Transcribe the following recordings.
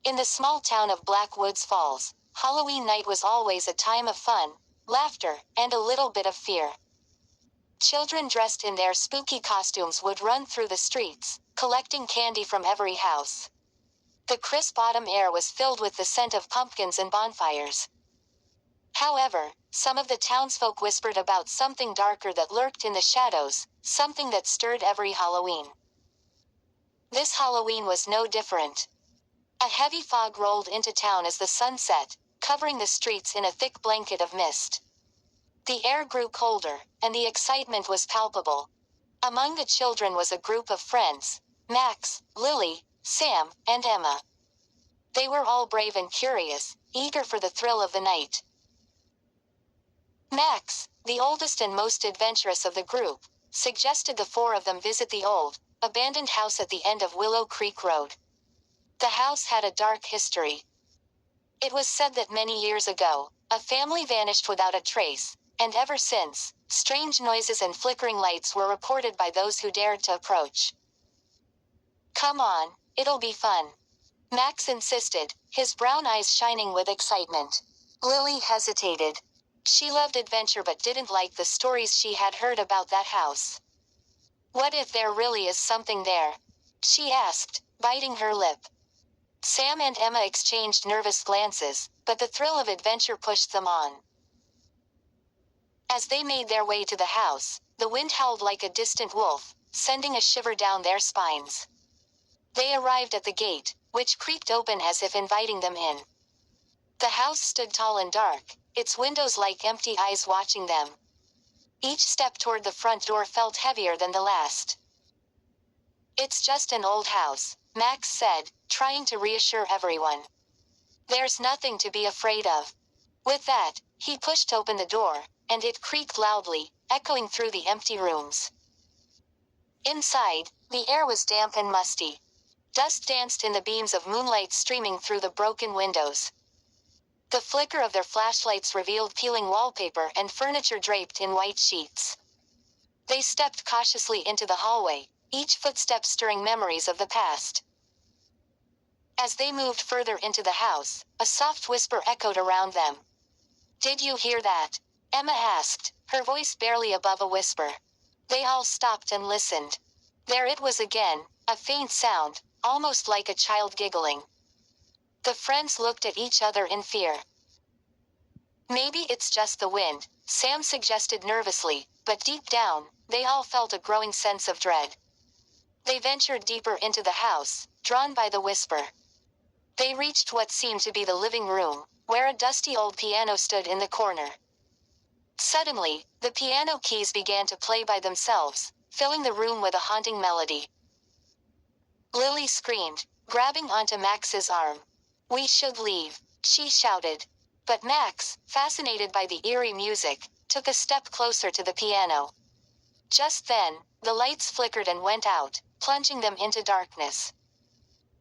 In the small town of Blackwoods Falls, Halloween night was always a time of fun, laughter, and a little bit of fear. Children dressed in their spooky costumes would run through the streets, collecting candy from every house. The crisp autumn air was filled with the scent of pumpkins and bonfires. However, some of the townsfolk whispered about something darker that lurked in the shadows, something that stirred every Halloween. This Halloween was no different. A heavy fog rolled into town as the sun set, covering the streets in a thick blanket of mist. The air grew colder, and the excitement was palpable. Among the children was a group of friends: Max, Lily, Sam, and Emma. They were all brave and curious, eager for the thrill of the night. Max, the oldest and most adventurous of the group, suggested the four of them visit the old, abandoned house at the end of Willow Creek Road. The house had a dark history. It was said that many years ago, a family vanished without a trace, and ever since, strange noises and flickering lights were reported by those who dared to approach. "Come on, it'll be fun," Max insisted, his brown eyes shining with excitement. Lily hesitated. She loved adventure but didn't like the stories she had heard about that house. "What if there really is something there?" she asked, biting her lip. Sam and Emma exchanged nervous glances, but the thrill of adventure pushed them on. As they made their way to the house, the wind howled like a distant wolf, sending a shiver down their spines. They arrived at the gate, which creaked open as if inviting them in. The house stood tall and dark, its windows like empty eyes watching them. Each step toward the front door felt heavier than the last. "It's just an old house," Max said, trying to reassure everyone. "There's nothing to be afraid of." With that, he pushed open the door, and it creaked loudly, echoing through the empty rooms. Inside, the air was damp and musty. Dust danced in the beams of moonlight streaming through the broken windows. The flicker of their flashlights revealed peeling wallpaper and furniture draped in white sheets. They stepped cautiously into the hallway, each footstep stirring memories of the past. As they moved further into the house, a soft whisper echoed around them. "Did you hear that?" Emma asked, her voice barely above a whisper. They all stopped and listened. There it was again, a faint sound, almost like a child giggling. The friends looked at each other in fear. "Maybe it's just the wind," Sam suggested nervously, but deep down, they all felt a growing sense of dread. They ventured deeper into the house, drawn by the whisper. They reached what seemed to be the living room, where a dusty old piano stood in the corner. Suddenly, the piano keys began to play by themselves, filling the room with a haunting melody. Lily screamed, grabbing onto Max's arm. "We should leave," she shouted. But Max, fascinated by the eerie music, took a step closer to the piano. Just then, the lights flickered and went out, plunging them into darkness.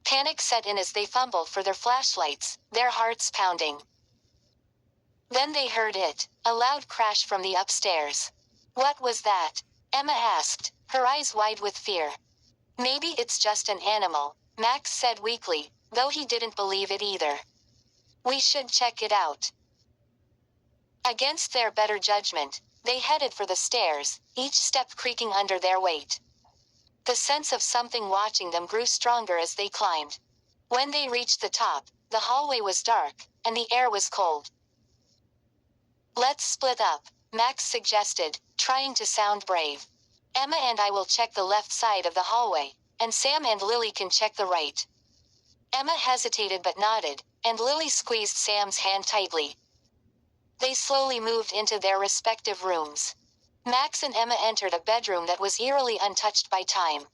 Panic set in as they fumbled for their flashlights, their hearts pounding. Then they heard it, a loud crash from the upstairs. "What was that?" Emma asked, her eyes wide with fear. "Maybe it's just an animal," Max said weakly, though he didn't believe it either. "We should check it out." Against their better judgment, they headed for the stairs, each step creaking under their weight. The sense of something watching them grew stronger as they climbed. When they reached the top, the hallway was dark, and the air was cold. "Let's split up," Max suggested, trying to sound brave. "Emma and I will check the left side of the hallway, and Sam and Lily can check the right." Emma hesitated but nodded, and Lily squeezed Sam's hand tightly. They slowly moved into their respective rooms. Max and Emma entered a bedroom that was eerily untouched by time.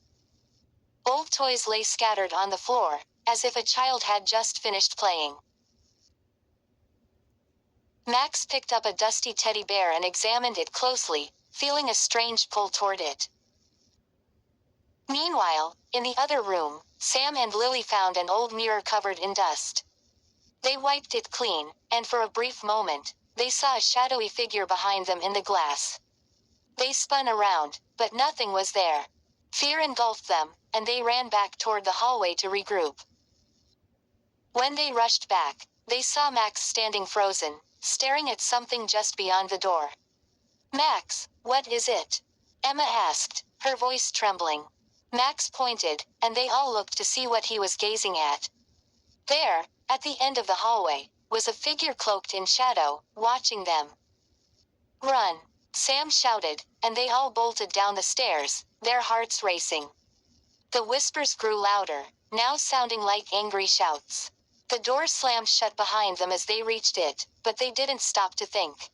Old toys lay scattered on the floor, as if a child had just finished playing. Max picked up a dusty teddy bear and examined it closely, feeling a strange pull toward it. Meanwhile, in the other room, Sam and Lily found an old mirror covered in dust. They wiped it clean, and for a brief moment, they saw a shadowy figure behind them in the glass. They spun around, but nothing was there. Fear engulfed them, and they ran back toward the hallway to regroup. When they rushed back, they saw Max standing frozen, staring at something just beyond the door. "Max, what is it?" Emma asked, her voice trembling. Max pointed, and they all looked to see what he was gazing at. There, at the end of the hallway, was a figure cloaked in shadow, watching them. "Run!" Sam shouted, and they all bolted down the stairs, their hearts racing. The whispers grew louder, now sounding like angry shouts. The door slammed shut behind them as they reached it, but they didn't stop to think.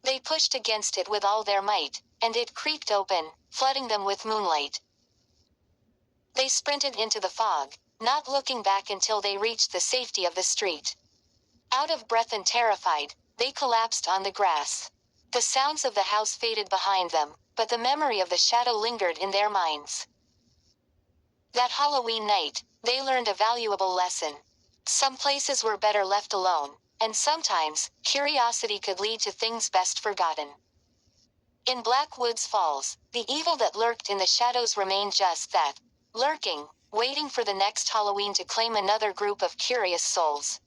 They pushed against it with all their might, and it creaked open, flooding them with moonlight. They sprinted into the fog, not looking back until they reached the safety of the street. Out of breath and terrified, they collapsed on the grass. The sounds of the house faded behind them, but the memory of the shadow lingered in their minds. That Halloween night, they learned a valuable lesson. Some places were better left alone, and sometimes, curiosity could lead to things best forgotten. In Black Woods Falls, the evil that lurked in the shadows remained just that, lurking, waiting for the next Halloween to claim another group of curious souls.